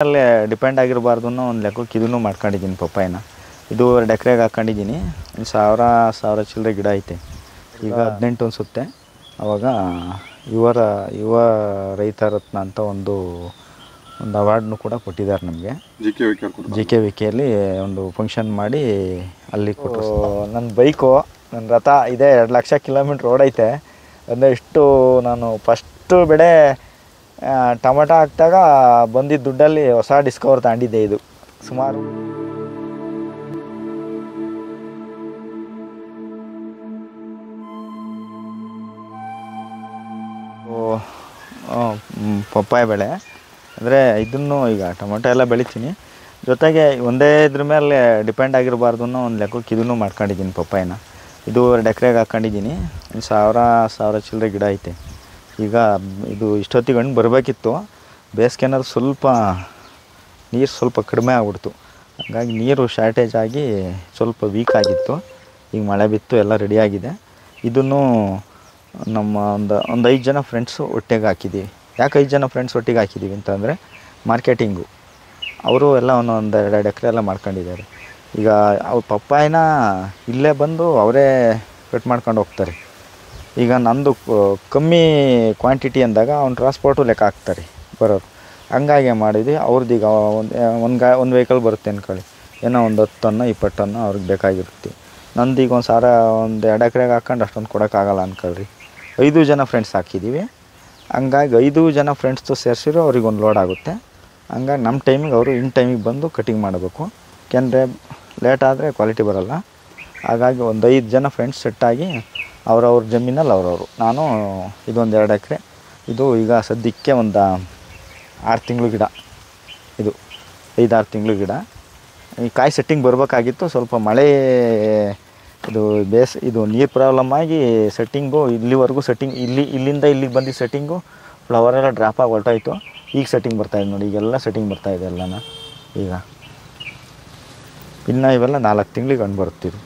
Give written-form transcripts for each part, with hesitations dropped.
ಅಲ್ಲೇ ಡಿಪೆಂಡ್ ಆಗಿರಬಾರ್ದು ಅನ್ನೋ ಒಂದು ಲೆಕ್ಕಕ್ಕೆ ಇದನ್ನು ಮಾಡ್ಕೊಂಡಿದ್ದೀನಿ ಪಪ್ಪಾಯಿನ. ಇದು 2 ಎಕರೆಗೆ ಹಾಕ್ಕೊಂಡಿದ್ದೀನಿ. ಒಂದು 1000 ಚಿಲ್ಲರೆ ಗಿಡ ಐತೆ. ಈಗ 18 ಅನಿಸುತ್ತೆ. ಆವಾಗ ಯುವ ರೈತ ರತ್ನ ಅಂತ ಒಂದು ಅವಾರ್ಡ್ನು ಕೂಡ ಕೊಟ್ಟಿದ್ದಾರೆ ನಮಗೆ. JKVKಯಲ್ಲಿ ಒಂದು ಫಂಕ್ಷನ್ ಮಾಡಿ ಅಲ್ಲಿ ಕೊಟ್ಟರು. ನನ್ನ ಬೈಕು, ನನ್ನ ರಥ ಇದೆ. 2 ಲಕ್ಷ ಕಿಲೋಮೀಟ್ರ್ ಓಡೈತೆ. ಅಂದರೆ ಇಷ್ಟು ನಾನು ಫಸ್ಟು ಬೆಳೆ ಟೊಮಟೊ ಹಾಕಿದಾಗ ಬಂದಿದ್ದ ದುಡ್ಡಲ್ಲಿ ಹೊಸ ಡಿಸ್ಕವರ್ ತಗೊಂಡಿದ್ದೆ. ಇದು ಸುಮಾರು ಪಪ್ಪಾಯ ಬೆಳೆ. ಅಂದರೆ ಇದನ್ನು ಈಗ ಟೊಮಟೊ ಎಲ್ಲ ಬೆಳಿತೀನಿ, ಜೊತೆಗೆ ಒಂದೇ ಇದ್ರ ಮೇಲೆ ಡಿಪೆಂಡ್ ಆಗಿರಬಾರ್ದು ಅನ್ನೋ ಒಂದು ಲೆಕ್ಕಕ್ಕೆ ಇದನ್ನು ಮಾಡ್ಕೊಂಡಿದ್ದೀನಿ ಪಪ್ಪಾಯಿನ. ಇದು 2 ಎಕರೆಗೆ ಹಾಕ್ಕೊಂಡಿದ್ದೀನಿ. ಒಂದು 1000 ಚಿಲ್ಲರೆ ಗಿಡ ಐತೆ. ಈಗ ಇದು ಇಷ್ಟೊತ್ತಿಗೆ ಹಣ್ಣು ಬರಬೇಕಿತ್ತು. ಬೇಸಿಗೆನಲ್ಲಿ ನೀರು ಸ್ವಲ್ಪ ಕಡಿಮೆ ಆಗ್ಬಿಡ್ತು. ಹಾಗಾಗಿ ನೀರು ಶಾರ್ಟೇಜ್ ಆಗಿ ಸ್ವಲ್ಪ ವೀಕ್ ಆಗಿತ್ತು. ಈಗ ಮಳೆ ಬಿತ್ತು, ಎಲ್ಲ ರೆಡಿಯಾಗಿದೆ. ಇದನ್ನು ನಮ್ಮ ಒಂದು 5 ಜನ ಫ್ರೆಂಡ್ಸು ಒಟ್ಟಿಗೆ ಹಾಕಿದ್ದೀವಿ. ಯಾಕೆ 5 ಜನ ಫ್ರೆಂಡ್ಸ್ ಒಟ್ಟಿಗೆ ಹಾಕಿದ್ದೀವಿ ಅಂತಂದರೆ ಮಾರ್ಕೆಟಿಂಗು ಅವರು ಎಲ್ಲ ಒಂದೊಂದು 2 ಎಕರೆ ಎಲ್ಲ ಮಾಡ್ಕೊಂಡಿದ್ದಾರೆ. ಈಗ ಅವ್ರು ಪಪ್ಪಾಯಿನ ಇಲ್ಲೇ ಬಂದು ಅವರೇ ಕಟ್ ಮಾಡ್ಕೊಂಡು ಹೋಗ್ತಾರೆ. ಈಗ ನಂದು ಕಮ್ಮಿ ಕ್ವಾಂಟಿಟಿ ಅಂದಾಗ ಅವ್ನು ಟ್ರಾನ್ಸ್ಪೋರ್ಟು ಲೆಕ್ಕ ಹಾಕ್ತಾರೆ ಬರೋರು. ಹಂಗಾಗಿ ಮಾಡಿದ್ವಿ. ಅವ್ರದ್ದು ಈಗ ಒಂದು ವೆಹಿಕಲ್ ಬರುತ್ತೆ ಅಂದ್ಕೊಳ್ಳಿ, ಏನೋ ಒಂದು 10 ಟನ್ನು 20 ಟನ್ನು ಅವ್ರಿಗೆ ಬೇಕಾಗಿರುತ್ತೆ. ನಂದು ಈಗ ಒಂದು 2 ಎಕರೆಗೆ ಹಾಕ್ಕೊಂಡು ಅಷ್ಟೊಂದು ಕೊಡೋಕ್ಕಾಗಲ್ಲ ಅಂದ್ಕೊಳ್ರಿ. 5 ಜನ ಫ್ರೆಂಡ್ಸ್ ಹಾಕಿದ್ದೀವಿ. ಹಂಗಾಗಿ 5 ಜನ ಫ್ರೆಂಡ್ಸ್ದು ಸೇರಿಸಿರೋ ಅವ್ರಿಗೊಂದು ಲೋಡ್ ಆಗುತ್ತೆ. ಹಂಗಾಗಿ ನಮ್ಮ ಟೈಮಿಗೆ ಅವರು ಇನ್ ಟೈಮಿಗೆ ಬಂದು ಕಟಿಂಗ್ ಮಾಡಬೇಕು. ಯಾಕೆಂದರೆ ಲೇಟ್ ಆದರೆ ಕ್ವಾಲಿಟಿ ಬರೋಲ್ಲ. ಹಾಗಾಗಿ ಒಂದು 5 ಜನ ಫ್ರೆಂಡ್ಸ್ ಸೆಟ್ಟಾಗಿ ಅವ್ರವ್ರ ಜಮೀನಲ್ಲಿ ಅವ್ರವರು. ನಾನು ಇದೊಂದು 2 ಎಕರೆ. ಇದು ಈಗ ಸದ್ಯಕ್ಕೆ ಒಂದು 6 ತಿಂಗಳು ಗಿಡ. ಇದು 5-6 ತಿಂಗಳು ಗಿಡ. ಈ ಕಾಯಿ ಸೆಟ್ಟಿಂಗ್ ಬರಬೇಕಾಗಿತ್ತು. ಸ್ವಲ್ಪ ಮಳೆ ಇದು ನೀರು ಪ್ರಾಬ್ಲಮ್ ಆಗಿ ಸೆಟ್ಟಿಂಗು ಇಲ್ಲಿವರೆಗೂ ಇಲ್ಲಿಂದ ಇಲ್ಲಿಗೆ ಬಂದಿದ್ದು ಸೆಟ್ಟಿಂಗು ಫ್ಲವರೆಲ್ಲ ಡ್ರಾಪ್ ಆಗಿ ಹೊರಟೋಯ್ತು. ಈಗ ಸೆಟ್ಟಿಂಗ್ ಬರ್ತಾಯಿದೆ ನೋಡಿ. ಈಗೆಲ್ಲ ಸೆಟ್ಟಿಂಗ್ ಬರ್ತಾಯಿದೆ ಎಲ್ಲನ. ಈಗ ಇನ್ನು ಇವೆಲ್ಲ 4 ತಿಂಗಳಿಗೆ ಹಣ್ಣು ಬರುತ್ತಿದ್ದು.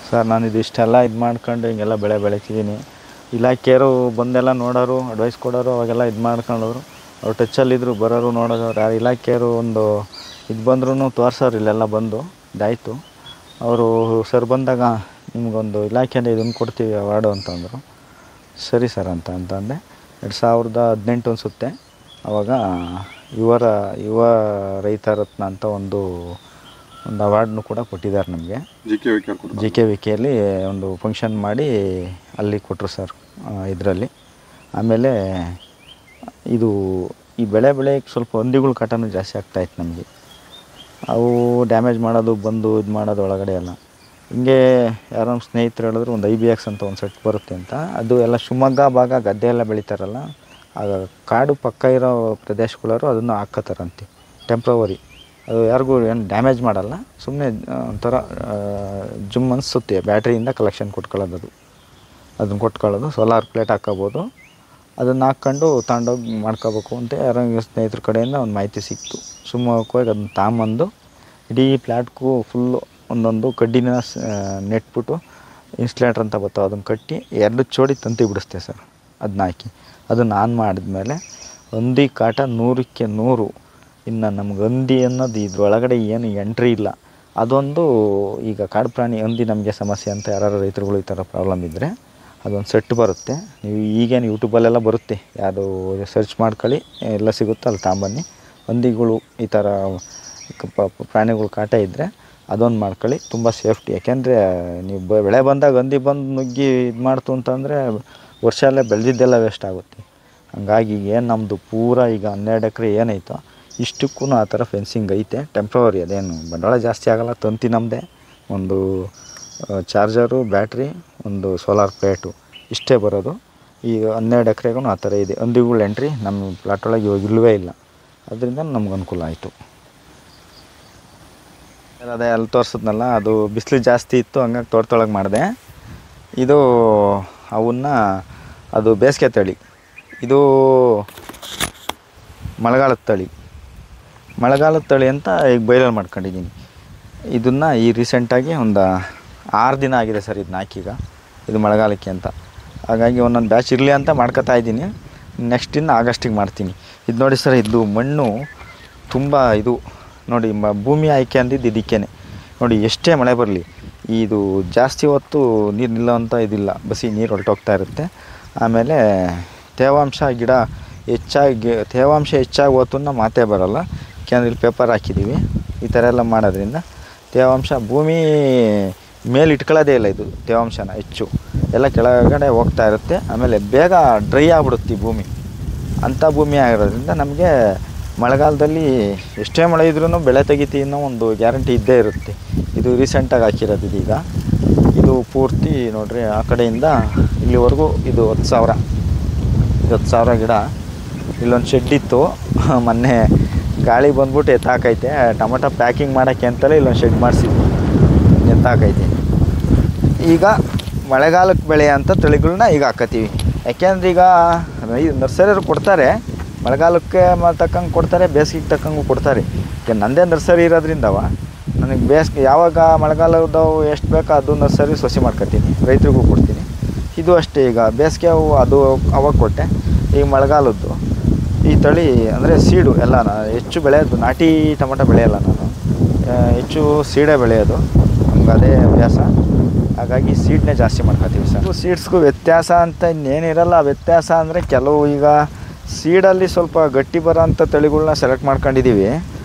ಸರ್ ನಾನು ಇಷ್ಟೆಲ್ಲ ಮಾಡ್ಕೊಂಡು ಹಿಂಗೆಲ್ಲ ಬೆಳೆ ಬೆಳಿತಿದ್ದೀನಿ. ಇಲಾಖೆಯವರು ಬಂದೆಲ್ಲ ನೋಡೋರು, ಅಡ್ವೈಸ್ ಕೊಡೋರು, ಅವಾಗೆಲ್ಲ ಮಾಡ್ಕೊಂಡವರು. ಅವ್ರು ಟಚ್ಚಲ್ಲಿದ್ದರು, ಬರೋರು ನೋಡೋರು. ಯಾರು ಇಲಾಖೆಯವರು ಒಂದು ಬಂದ್ರೂ ತೋರ್ಸೋರು. ಇಲ್ಲೆಲ್ಲ ಬಂದು ಇದಾಯಿತು. ಅವರು ಸರ್ ಬಂದಾಗ ನಿಮಗೊಂದು ಇಲಾಖೆಯಿಂದ ಇದನ್ನು ಕೊಡ್ತೀವಿ ಅವಾರ್ಡು ಅಂತಂದರು. ಸರಿ ಸರ್ ಅಂತಂದೆ. 2018 ಅನಿಸುತ್ತೆ. ಆವಾಗ ಯುವ ರೈತ ರತ್ನ ಅಂತ ಒಂದು ಅವಾರ್ಡ್ನು ಕೂಡ ಕೊಟ್ಟಿದ್ದಾರೆ ನಮಗೆ. JKVKಯಲ್ಲಿ ಒಂದು ಫಂಕ್ಷನ್ ಮಾಡಿ ಅಲ್ಲಿ ಕೊಟ್ಟರು ಸರ್ ಇದರಲ್ಲಿ. ಆಮೇಲೆ ಈ ಬೆಳೆ ಬೆಳೆಯೋಕ್ಕೆ ಸ್ವಲ್ಪ ಹಂದಿಗಳ ಕಾಟನೂ ಜಾಸ್ತಿ ಆಗ್ತಾಯಿತ್ತು ನಮಗೆ. ಅವು ಡ್ಯಾಮೇಜ್ ಮಾಡೋದು, ಬಂದು ಇದು ಮಾಡೋದು ಒಳಗಡೆ ಎಲ್ಲ. ಹಿಂಗೆ ಯಾರೋ ನಮ್ಮ ಸ್ನೇಹಿತರು ಹೇಳಿದ್ರು ಒಂದು IBX ಅಂತ ಒಂದು ಸೆಟ್ ಬರುತ್ತೆ ಅಂತ. ಅದು ಎಲ್ಲ ಶಿವಮೊಗ್ಗ ಭಾಗ ಗದ್ದೆ ಎಲ್ಲ ಬೆಳೀತಾರಲ್ಲ, ಆಗ ಕಾಡು ಪಕ್ಕ ಇರೋ ಪ್ರದೇಶಗಳವರು ಅದನ್ನು ಹಾಕ್ಕೋತಾರಂತೆ ಟೆಂಪ್ರವರಿ. ಅದು ಯಾರಿಗೂ ಏನು ಡ್ಯಾಮೇಜ್ ಮಾಡಲ್ಲ. ಸುಮ್ಮನೆ ಒಂಥರ ಜುಮ್ ಅನಿಸುತ್ತೆ. ಬ್ಯಾಟ್ರಿಯಿಂದ ಕಲೆಕ್ಷನ್ ಅದನ್ನು ಕೊಟ್ಕೊಳ್ಳೋದು. ಸೋಲಾರ್ ಪ್ಲೇಟ್ ಹಾಕ್ಕೋಬೋದು. ಅದನ್ನು ಹಾಕ್ಕೊಂಡು ತಗೊಂಡೋಗಿ ಮಾಡ್ಕೋಬೇಕು ಅಂತ ಯಾರೋ ಸ್ನೇಹಿತರ ಕಡೆಯಿಂದ ಒಂದು ಮಾಹಿತಿ ಸಿಕ್ತು. ಶಿವಮೊಗ್ಗಕ್ಕೆ ಹೋಗಿ ಅದನ್ನು ತಗೊಂಬಂದು ಇಡೀ ಪ್ಲ್ಯಾಟ್ಗೂ ಫುಲ್ಲು ಒಂದೊಂದು ಕಡ್ಡಿನ ನೆಟ್ಬಿಟ್ಟು ಇನ್ಸುಲೇಟರ್ ಅಂತ ಬರ್ತಾವೆ, ಅದನ್ನು ಕಟ್ಟಿ 2 ಜೋಡಿ ತಂತಿ ಬಿಡಿಸ್ತೆ ಸರ್. ಅದನ್ನ ಹಾಕಿ ಅದನ್ನು ಆನ್ ಮಾಡಿದ್ಮೇಲೆ ಹಂದಿ ಕಾಟ 100ಕ್ಕೆ 100. ಇನ್ನು ನಮ್ಗೆ ಹಂದಿ ಅನ್ನೋದು ಇದ್ರೊಳಗಡೆ ಏನು ಎಂಟ್ರಿ ಇಲ್ಲ. ಅದೊಂದು ಈಗ ಕಾಡು ಪ್ರಾಣಿ ಹಂದಿ ನಮಗೆ ಸಮಸ್ಯೆ ಅಂತ ಯಾರು ರೈತರುಗಳು ಈ ಥರ ಪ್ರಾಬ್ಲಮ್ ಇದ್ದರೆ ಅದೊಂದು ಸೆಟ್ ಬರುತ್ತೆ. ನೀವು ಈಗೇನು ಯೂಟ್ಯೂಬಲ್ಲೆಲ್ಲ ಬರುತ್ತೆ, ಯಾವುದು ಸರ್ಚ್ ಮಾಡ್ಕೊಳ್ಳಿ, ಎಲ್ಲ ಸಿಗುತ್ತೆ, ಅಲ್ಲಿ ತಗೊಂಬನ್ನಿ. ಹಂದಿಗಳು ಈ ಥರ ಪ್ರಾಣಿಗಳು ಕಾಟ ಇದ್ದರೆ ಅದೊಂದು ಮಾಡ್ಕೊಳ್ಳಿ, ತುಂಬ ಸೇಫ್ಟಿ. ಯಾಕೆಂದರೆ ನೀವು ಬೆಳೆ ಬಂದಾಗ ಹಂದಿ ಬಂದು ನುಗ್ಗಿ ಇದು ಮಾಡ್ತು ಅಂತಂದರೆ ವರ್ಷ ಎಲ್ಲ ಬೆಳೆದಿದ್ದೆಲ್ಲ ವೇಸ್ಟ್ ಆಗುತ್ತೆ. ಹಂಗಾಗಿ ಏನು ನಮ್ಮದು ಪೂರ ಈಗ 12 ಎಕರೆ ಏನೈತೋ ಇಷ್ಟಕ್ಕೂ ಆ ಥರ ಫೆನ್ಸಿಂಗ್ ಐತೆ. ಟೆಂಪ್ರವರಿ, ಅದೇನು ಬಂಡವಾಳ ಜಾಸ್ತಿ ಆಗೋಲ್ಲ. ತಂತಿ ನಮ್ಮದೇ, ಒಂದು ಚಾರ್ಜರು, ಬ್ಯಾಟ್ರಿ, ಒಂದು ಸೋಲಾರ್ ಪ್ಲೇಟು, ಇಷ್ಟೇ ಬರೋದು. ಈಗ 12 ಎಕರೆಗೂ ಆ ಥರ ಇದೆ. ಹಂದಿಗಳ ಎಂಟ್ರಿ ನಮ್ಮ ಪ್ಲಾಟ್ ಒಳಗೆ ಇವಾಗ ಇಲ್ಲವೇ ಇಲ್ಲ. ಅದರಿಂದ ನಮ್ಗೆ ಅನುಕೂಲ ಆಯಿತು. ಅದೇ ಅಲ್ಲಿ ತೋರಿಸಿದ್ನಲ್ಲ, ಅದು ಬಿಸಿಲು ಜಾಸ್ತಿ ಇತ್ತು, ಹಂಗಾಗಿ ತೋಟದೊಳಗೆ ಮಾಡಿದೆ. ಇದು ಅದು ಬೇಸಿಗೆ ತಳಿ, ಇದು ಮಳೆಗಾಲದ ತಳಿ ಅಂತ ಈಗ ಬೈಲಲ್ಲಿ ಮಾಡ್ಕೊಂಡಿದ್ದೀನಿ. ಇದನ್ನು ರೀಸೆಂಟಾಗಿ ಒಂದು 6 ದಿನ ಆಗಿದೆ ಸರ್ ಇದನ್ನ ಹಾಕೀಗ. ಇದು ಮಳೆಗಾಲಕ್ಕೆ ಅಂತ. ಹಾಗಾಗಿ ಒಂದೊಂದು ಬ್ಯಾಚ್ ಇರಲಿ ಅಂತ ಮಾಡ್ಕೊತಾ ಇದ್ದೀನಿ. ನೆಕ್ಸ್ಟ್ ಇನ್ನು ಆಗಸ್ಟಿಗೆ ಮಾಡ್ತೀನಿ. ಇದು ನೋಡಿ ಸರ್, ಇದು ಮಣ್ಣು ತುಂಬ ಇದು ನೋಡಿ ಭೂಮಿ ಆಯ್ಕೆ ಅಂದಿದ್ದು ಇದಕ್ಕೇನೆ ನೋಡಿ. ಎಷ್ಟೇ ಮಳೆ ಬರಲಿ ಇದು ಜಾಸ್ತಿ ಹೊತ್ತು ನೀರು ನಿಲ್ಲೋವಂಥ ಇದಿಲ್ಲ, ಬಸಿ ನೀರು ಹೊರಟೋಗ್ತಾ ಇರುತ್ತೆ. ಆಮೇಲೆ ತೇವಾಂಶ ಗಿಡ ತೇವಾಂಶ ಹೆಚ್ಚಾಗಿ ಹೋತನ್ನ ಮಾತೇ ಬರೋಲ್ಲ. ಯಾಕೆಂದರೆ ಇಲ್ಲಿ ಪೇಪರ್ ಹಾಕಿದ್ದೀವಿ. ಈ ಥರ ಎಲ್ಲ ಮಾಡೋದ್ರಿಂದ ತೇವಾಂಶ ಭೂಮಿ ಮೇಲೆ ಇಟ್ಕೊಳ್ಳೋದೇ ಇಲ್ಲ, ಇದು ತೇವಾಂಶನ ಹೆಚ್ಚು ಎಲ್ಲ ಕೆಳಗಡೆ ಹೋಗ್ತಾ ಇರುತ್ತೆ. ಆಮೇಲೆ ಬೇಗ ಡ್ರೈ ಆಗ್ಬಿಡುತ್ತೆ ಈ ಭೂಮಿ. ಅಂಥ ಭೂಮಿ ಆಗಿರೋದ್ರಿಂದ ನಮಗೆ ಮಳೆಗಾಲದಲ್ಲಿ ಎಷ್ಟೇ ಮಳೆ ಇದ್ರೂ ಬೆಳೆ ತೆಗಿತೀವಿ ಅನ್ನೋ ಒಂದು ಗ್ಯಾರಂಟಿ ಇದ್ದೇ ಇರುತ್ತೆ. ಇದು ರೀಸೆಂಟಾಗಿ ಹಾಕಿರೋದು ಇದೀಗ. ಇದು ಪೂರ್ತಿ ನೋಡಿರಿ ಆ ಕಡೆಯಿಂದ ಇಲ್ಲಿವರೆಗೂ ಇದು 10,000 ಗಿಡ. ಇಲ್ಲೊಂದು ಶೆಡ್ ಇತ್ತು, ಮೊನ್ನೆ ಗಾಳಿ ಬಂದ್ಬಿಟ್ಟು ಎತ್ತಾಕೈತೆ. ಟೊಮೊಟೊ ಪ್ಯಾಕಿಂಗ್ ಮಾಡೋಕ್ಕೆ ಅಂತಲೇ ಇಲ್ಲೊಂದು ಶೆಡ್ ಮಾಡಿಸಿದ್ವಿ, ಎತ್ತಾಕೈತೆ. ಈಗ ಮಳೆಗಾಲಕ್ಕೆ ಬೆಳೆ ಅಂತ ತಳಿಗಳನ್ನ ಈಗ ಹಾಕತ್ತೀವಿ. ಯಾಕೆಂದ್ರೆ ಈಗ ನರ್ಸರಿಯವರು ಕೊಡ್ತಾರೆ, ಮಳೆಗಾಲಕ್ಕೆ ತಕ್ಕಂಗೆ ಕೊಡ್ತಾರೆ, ಬೇಸಿಗೆಗೆ ತಕ್ಕಂಗೂ ಕೊಡ್ತಾರೆ. ನನ್ನದೇ ನರ್ಸರಿ ಇರೋದ್ರಿಂದವ ನನಗೆ ಬೇಸಿಗೆ ಯಾವಾಗ ಮಳೆಗಾಲದವು ಎಷ್ಟು ಬೇಕೋ ಅದು ನರ್ಸರಿ ಸೊಸಿ ಮಾಡ್ಕೊತೀನಿ, ರೈತರಿಗೂ ಕೊಡ್ತೀನಿ. ಇದು ಅಷ್ಟೇ, ಈಗ ಬೇಸಿಗೆ ಅದು ಅವಾಗ ಕೊಟ್ಟೆ. ಈಗ ಮಳೆಗಾಲದ್ದು ಈ ತಳಿ ಅಂದರೆ ಸೀಡು ಎಲ್ಲ ಹೆಚ್ಚು ಬೆಳೆಯೋದು. ನಾಟಿ ಟೊಮೊಟೊ ಬೆಳೆಯಲ್ಲ ನಾನು, ಹೆಚ್ಚು ಸೀಡೇ ಬೆಳೆಯೋದು, ನಮ್ಗೆ ಅದೇ ಅಭ್ಯಾಸ. ಹಾಗಾಗಿ ಸೀಡ್ನೇ ಜಾಸ್ತಿ ಮಾಡ್ಕೊತೀವಿ ಸರ್. ಸೀಡ್ಸ್ಗೂ ವ್ಯತ್ಯಾಸ ಅಂತ ಇನ್ನೇನಿರಲ್ಲ. ವ್ಯತ್ಯಾಸ ಅಂದರೆ ಕೆಲವು ಈಗ ಸೀಡಲ್ಲಿ ಸ್ವಲ್ಪ ಗಟ್ಟಿ ಬರೋ ಅಂಥ ತಳಿಗಳ್ನ ಸೆಲೆಕ್ಟ್ ಮಾಡ್ಕೊಂಡಿದ್ದೀವಿ.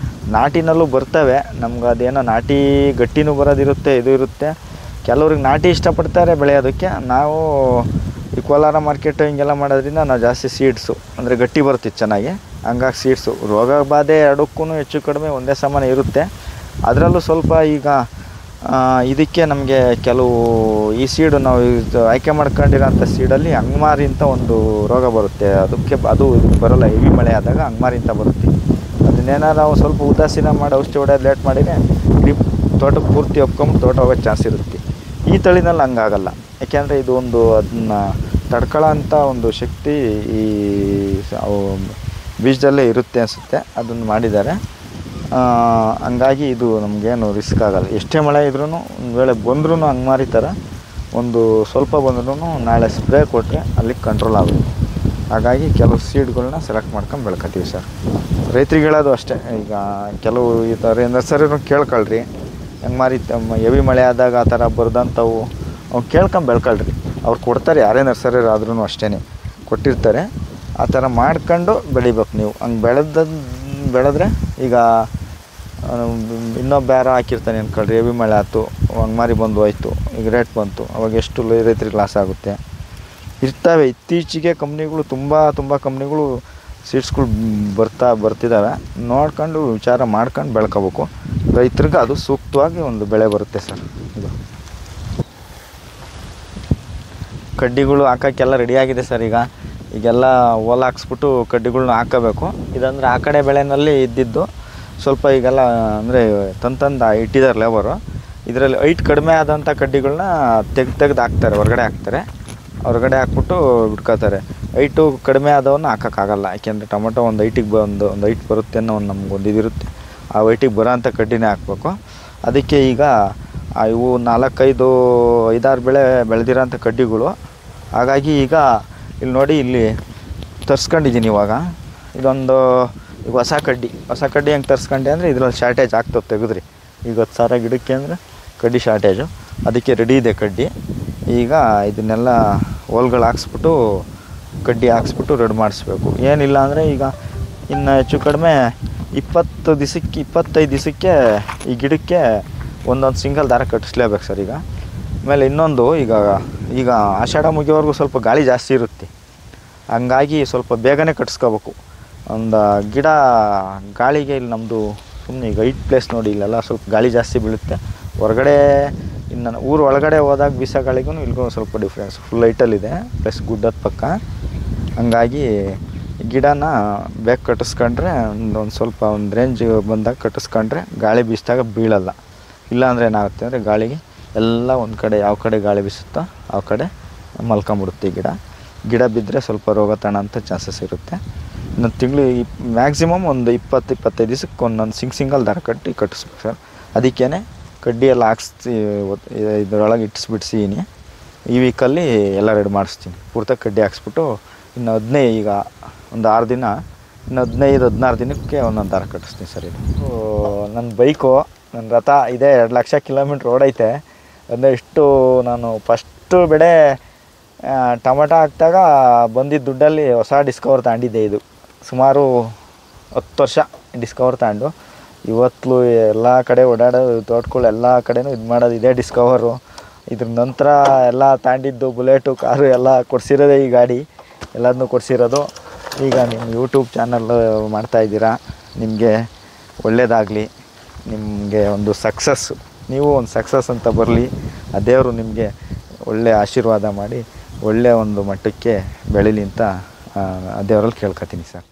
ನಾಟಿನಲ್ಲೂ ಬರ್ತವೆ, ನಮ್ಗೆ ಅದೇನೋ ನಾಟಿ ಗಟ್ಟಿನೂ ಬರೋದಿರುತ್ತೆ, ಇದು ಇರುತ್ತೆ. ಕೆಲವ್ರಿಗೆ ನಾಟಿ ಇಷ್ಟಪಡ್ತಾರೆ ಬೆಳೆಯೋದಕ್ಕೆ. ನಾವು ಈ ಕೋಲಾರ ಮಾರ್ಕೆಟು ಹಿಂಗೆಲ್ಲ ಮಾಡೋದ್ರಿಂದ ನಾವು ಜಾಸ್ತಿ ಸೀಡ್ಸು ಅಂದರೆ ಗಟ್ಟಿ ಬರ್ತಿತ್ತು ಚೆನ್ನಾಗಿ. ಹಂಗಾಗಿ ಸೀಡ್ಸು ರೋಗ ಬಾಧೆ ಎರಡಕ್ಕೂ ಹೆಚ್ಚು ಕಡಿಮೆ ಒಂದೇ ಸಮಾನ ಇರುತ್ತೆ. ಅದರಲ್ಲೂ ಸ್ವಲ್ಪ ಈಗ ಇದಕ್ಕೆ ನಮಗೆ ಕೆಲವು ಈ ಸೀಡು ನಾವು ಆಯ್ಕೆ ಮಾಡ್ಕೊಂಡಿರೋಂಥ ಸೀಡಲ್ಲಿ ಅಂಗಮಾರಿ ಅಂತ ಒಂದು ರೋಗ ಬರುತ್ತೆ. ಅದು ಬರೋಲ್ಲ, ಹೆವಿ ಮಳೆ ಆದಾಗ ಅಂಗಮಾರಿ ಅಂತ ಬರುತ್ತೆ. ಅದನ್ನೇನಾರು ನಾವು ಸ್ವಲ್ಪ ಉದಾಸೀನ ಮಾಡಿ ಔಷಧಿ ಹೊಡೆಯೋದು ಲೇಟ್ ಮಾಡಿದರೆ ಇಡೀ ತೋಟಕ್ಕೆ ಪೂರ್ತಿ ಒಪ್ಕೊಂಡು ತೋಟ ಹೋಗೋಕ್ಕೆ ಚಾನ್ಸ್ ಇರುತ್ತೆ. ಈ ತಳಿನಲ್ಲಿ ಹಂಗಾಗಲ್ಲ, ಯಾಕೆಂದರೆ ಇದು ಒಂದು ಅದನ್ನು ತಡ್ಕೊಳ್ಳೋ ಅಂಥ ಒಂದು ಶಕ್ತಿ ಈ ಬೀಜದಲ್ಲೇ ಇರುತ್ತೆ ಅನಿಸುತ್ತೆ. ಅದನ್ನು ಮಾಡಿದ್ದಾರೆ. ಹಂಗಾಗಿ ಇದು ನಮಗೇನು ರಿಸ್ಕ್ ಆಗೋಲ್ಲ. ಎಷ್ಟೇ ಮಳೆ ಇದ್ರೂ ಒಂದು ವೇಳೆ ಬಂದ್ರೂ ಅಂಗಮಾರಿ ಥರ ಒಂದು ಸ್ವಲ್ಪ ಬಂದ್ರೂ ನಾಳೆ ಸ್ಪ್ರೇ ಕೊಟ್ಟರೆ ಅಲ್ಲಿಗೆ ಕಂಟ್ರೋಲ್ ಆಗುತ್ತೆ. ಹಾಗಾಗಿ ಕೆಲವು ಸೀಡ್ಗಳನ್ನ ಸೆಲೆಕ್ಟ್ ಮಾಡ್ಕೊಂಡು ಬೆಳ್ಕೊತೀವಿ ಸರ್. ರೈತರಿಗೆ ಹೇಳೋದು ಅಷ್ಟೇ, ಈಗ ಕೆಲವು ಈ ಥರ ನರ್ಸರಿನೂ ಕೇಳ್ಕೊಳ್ರಿ. ಅಂಗಮಾರಿ ಹೆವಿ ಮಳೆ ಆದಾಗ ಆ ಥರ ಬರ್ದಂಥವು ಅವ್ರು ಕೇಳ್ಕೊಂಡು ಬೆಳ್ಕೊಳ್ರಿ. ಅವ್ರು ಕೊಡ್ತಾರೆ, ಯಾರೇ ನರ್ಸರಿ ಆದ್ರೂ ಅಷ್ಟೇ ಕೊಟ್ಟಿರ್ತಾರೆ. ಆ ಥರ ಮಾಡ್ಕೊಂಡು ಬೆಳಿಬೇಕು ನೀವು. ಹಂಗೆ ಬೆಳೆದ್ರೆ ಈಗ ಇನ್ನೊಬ್ಬ ಯಾರೋ ಹಾಕಿರ್ತಾನೆ ಅಂದ್ಕೊಳ್ರಿ, ಹೆವಿ ಮಳೆ ಆಯ್ತು, ಅಂಗಮಾರಿ ಬಂದು ಹೋಯ್ತು, ಈಗ ರೇಟ್ ಬಂತು, ಅವಾಗ ಎಷ್ಟು ರೈತರಿಗೆ ಲಾಸ್ ಆಗುತ್ತೆ. ಇರ್ತವೆ ಇತ್ತೀಚೆಗೆ ಕಂಪ್ನಿಗಳು ತುಂಬ ಕಂಪ್ನಿಗಳು ಸೀಡ್ಸ್ಗಳು ಬರ್ತಿದ್ದಾವೆ. ನೋಡ್ಕೊಂಡು ವಿಚಾರ ಮಾಡ್ಕೊಂಡು ಬೆಳ್ಕೋಬೇಕು. ರೈತರಿಗೆ ಅದು ಸೂಕ್ತವಾಗಿ ಒಂದು ಬೆಳೆ ಬರುತ್ತೆ ಸರ್. ಇದು ಕಡ್ಡಿಗಳು ಹಾಕೋಕ್ಕೆಲ್ಲ ರೆಡಿಯಾಗಿದೆ ಸರ್. ಈಗೆಲ್ಲ ಓಲ್ ಹಾಕ್ಸ್ಬಿಟ್ಟು ಕಡ್ಡಿಗಳ್ನ ಹಾಕೋಬೇಕು. ಇದಂದರೆ ಆ ಕಡೆ ಬೆಳೆಯಲ್ಲಿ ಇದ್ದಿದ್ದು ಸ್ವಲ್ಪ ಈಗೆಲ್ಲ ಅಂದರೆ ತಂದು ಇಟ್ಟಿದ್ದಾರೆ ಲೇಬರು. ಇದರಲ್ಲಿ ಹೈಟ್ ಕಡಿಮೆ ಆದಂಥ ಕಡ್ಡಿಗಳನ್ನ ತೆಗ್ದು ಹಾಕ್ತಾರೆ, ಹೊರಗಡೆ ಹಾಕ್ಬಿಟ್ಟು ಬಿಟ್ಕೋತಾರೆ. ಹೈಟು ಕಡಿಮೆ ಆದವನ್ನ ಹಾಕೋಕ್ಕಾಗಲ್ಲ, ಯಾಕೆಂದರೆ ಟೊಮೊಟೊ ಒಂದು ಹೈಟಿಗೆ ಒಂದು ಹೈಟ್ ಬರುತ್ತೆ ಅನ್ನೋ ಒಂದು ನಮ್ಗೊಂದು ಇದಿರುತ್ತೆ. ಆ ಹೈಟಿಗೆ ಬರೋ ಅಂಥ ಕಡ್ಡಿನೇ ಹಾಕ್ಬೇಕು. ಅದಕ್ಕೆ ಈಗ ಇವು 4-5-6 ಬೆಳೆ ಬೆಳೆದಿರೋಂಥ ಕಡ್ಡಿಗಳು. ಹಾಗಾಗಿ ಈಗ ಇಲ್ಲಿ ನೋಡಿ, ಇಲ್ಲಿ ತರ್ಸ್ಕೊಂಡಿದ್ದೀನಿ ಇವಾಗ. ಇದೊಂದು ಈಗ ಹೊಸ ಕಡ್ಡಿ ಹೆಂಗೆ ತರ್ಸ್ಕೊಂಡೆ ಅಂದರೆ ಇದ್ರಲ್ಲಿ ಶಾರ್ಟೇಜ್ ಆಗ್ತದೆ, ತೆಗೆದ್ರಿ. ಈಗ 10,000 ಗಿಡಕ್ಕೆ ಅಂದರೆ ಕಡ್ಡಿ ಶಾರ್ಟೇಜು, ಅದಕ್ಕೆ ರೆಡಿ ಇದೆ ಕಡ್ಡಿ. ಈಗ ಇದನ್ನೆಲ್ಲ ಹೋಲ್ಗಳು ಹಾಕ್ಸ್ಬಿಟ್ಟು ಕಡ್ಡಿ ಹಾಕ್ಸ್ಬಿಟ್ಟು ರೆಡಿ ಮಾಡಿಸ್ಬೇಕು. ಏನಿಲ್ಲ ಅಂದರೆ ಈಗ ಇನ್ನು ಹೆಚ್ಚು ಕಡಿಮೆ 25 ದಿವಸಕ್ಕೆ ಈ ಗಿಡಕ್ಕೆ ಒಂದೊಂದು ಸಿಂಗಲ್ ದಾರ ಕಟ್ಟಿಸ್ಲೇಬೇಕು ಸರ್. ಈಗ ಆಮೇಲೆ ಇನ್ನೊಂದು, ಈಗ ಆಷಾಢ ಮುಗಿಯೋವರೆಗೂ ಸ್ವಲ್ಪ ಗಾಳಿ ಜಾಸ್ತಿ ಇರುತ್ತೆ. ಹಂಗಾಗಿ ಸ್ವಲ್ಪ ಬೇಗನೆ ಕಟ್ಟಿಸ್ಕೋಬೇಕು. ಒಂದು ಗಿಡ ಗಾಳಿಗೆ ಇಲ್ಲಿ ನಮ್ಮದು ಸುಮ್ಮನೆ ಈಗ ಹೈಟ್ ಪ್ಲೇಸ್ ನೋಡಿ, ಇಲ್ಲೆಲ್ಲ ಸ್ವಲ್ಪ ಗಾಳಿ ಜಾಸ್ತಿ ಬೀಳುತ್ತೆ. ಹೊರಗಡೆ ಇನ್ನು ಊರು ಒಳಗಡೆ ಹೋದಾಗ ಬೀಸೋ ಗಾಳಿಗೂ ಇಲ್ಲಿಗೂ ಸ್ವಲ್ಪ ಡಿಫ್ರೆನ್ಸ್. ಫುಲ್ ಹೈಟಲ್ಲಿದೆ, ಪ್ಲಸ್ ಗುಡ್ಡದ ಪಕ್ಕ. ಹಂಗಾಗಿ ಗಿಡನ ಬೇಗ ಕಟ್ಟಿಸ್ಕೊಂಡ್ರೆ ಒಂದು ಸ್ವಲ್ಪ ಒಂದು ರೇಂಜ್ ಬಂದಾಗ ಕಟ್ಟಿಸ್ಕೊಂಡ್ರೆ ಗಾಳಿ ಬೀಸಿದಾಗ ಬೀಳಲ್ಲ. ಇಲ್ಲಾಂದರೆ ಏನಾಗುತ್ತೆ ಅಂದರೆ ಗಾಳಿಗೆ ಎಲ್ಲ ಒಂದು ಕಡೆ ಯಾವ ಕಡೆ ಗಾಳಿ ಬೀಸುತ್ತೋ ಆ ಕಡೆ ಮಲ್ಕೊಂಬಿಡುತ್ತೆ ಗಿಡ ಬಿದ್ದರೆ ಸ್ವಲ್ಪ ರೋಗ ತಗೊಳ್ಳೋಂಥ ಚಾನ್ಸಸ್ ಇರುತ್ತೆ. ಇನ್ನೊಂದು ತಿಂಗಳು ಮ್ಯಾಕ್ಸಿಮಮ್ ಒಂದು 20-25 ದಿವಸಕ್ಕೆ ಒಂದೊಂದು ಸಿಂಗಲ್ ದಾರ ಕಟ್ಟಿಸ್ಬೇಕು ಸರ್. ಅದಕ್ಕೇ ಕಡ್ಡಿ ಎಲ್ಲ ಹಾಕ್ಸಿ ಇದರೊಳಗೆ ಇಟ್ಟಿಸ್ಬಿಡ್ಸೀನಿ. ಈ ವೀಕಲ್ಲಿ ಎಲ್ಲ ರೆಡಿ ಮಾಡಿಸ್ತೀನಿ. ಪೂರ್ತಿ ಕಡ್ಡಿ ಹಾಕ್ಸ್ಬಿಟ್ಟು ಇನ್ನು 15 ಈಗ ಒಂದು 6 ದಿನ ಇನ್ನು 15-16 ದಿನಕ್ಕೆ ಒಂದೊಂದು ದಾರ ಕಟ್ಟಿಸ್ತೀನಿ ಸರ್ ಇದು. ನನ್ನ ಬೈಕು, ನನ್ನ ರಥ ಇದೆ, 2 ಲಕ್ಷ ಕಿಲೋಮೀಟ್ರ್ ಓಡೈತೆ. ಅಂದರೆ ಇಷ್ಟು ನಾನು ಫಸ್ಟು ಬೆಳೆ ಟೊಮೆಟೊ ಹಾಕಿದಾಗ ಬಂದಿದ್ದ ದುಡ್ಡಲ್ಲಿ ಹೊಸ ಡಿಸ್ಕವರ್ ತಗೊಂಡಿದ್ದೆ. ಇದು ಸುಮಾರು 10 ವರ್ಷ ಡಿಸ್ಕವರ್ ತಗೊಂಡು ಇವತ್ತು ಎಲ್ಲ ಕಡೆ ಓಡಾಡೋದು, ತೋಟಗಳು ಎಲ್ಲ ಕಡೆನೂ ಇದು ಮಾಡೋದು ಇದೇ ಡಿಸ್ಕವರು. ಇದ್ರ ನಂತರ ಎಲ್ಲ ತಗೊಂಡಿದ್ದು ಬುಲೆಟು, ಕಾರು ಎಲ್ಲ ಕೊಡಿಸಿರೋದೇ ಈ ಗಾಡಿ, ಎಲ್ಲದನ್ನೂ ಕೊಡಿಸಿರೋದು. ಈಗ ನಿಮ್ಮ ಯೂಟ್ಯೂಬ್ ಚಾನಲ್ ಮಾಡ್ತಾಯಿದ್ದೀರಾ, ನಿಮಗೆ ಒಳ್ಳೆಯದಾಗಲಿ, ನಿಮಗೆ ಒಂದು ಸಕ್ಸಸ್ಸು, ನೀವು ಒಂದು ಸಕ್ಸಸ್ ಅಂತ ಬರಲಿ. ಆ ದೇವರು ನಿಮಗೆ ಒಳ್ಳೆಯ ಆಶೀರ್ವಾದ ಮಾಡಿ ಒಳ್ಳೆಯ ಒಂದು ಮಟ್ಟಕ್ಕೆ ಬೆಳೀಲಿ ಅಂತ ಆ ದೇವರಲ್ಲಿ ಕೇಳ್ಕೊತೀನಿ ಸರ್.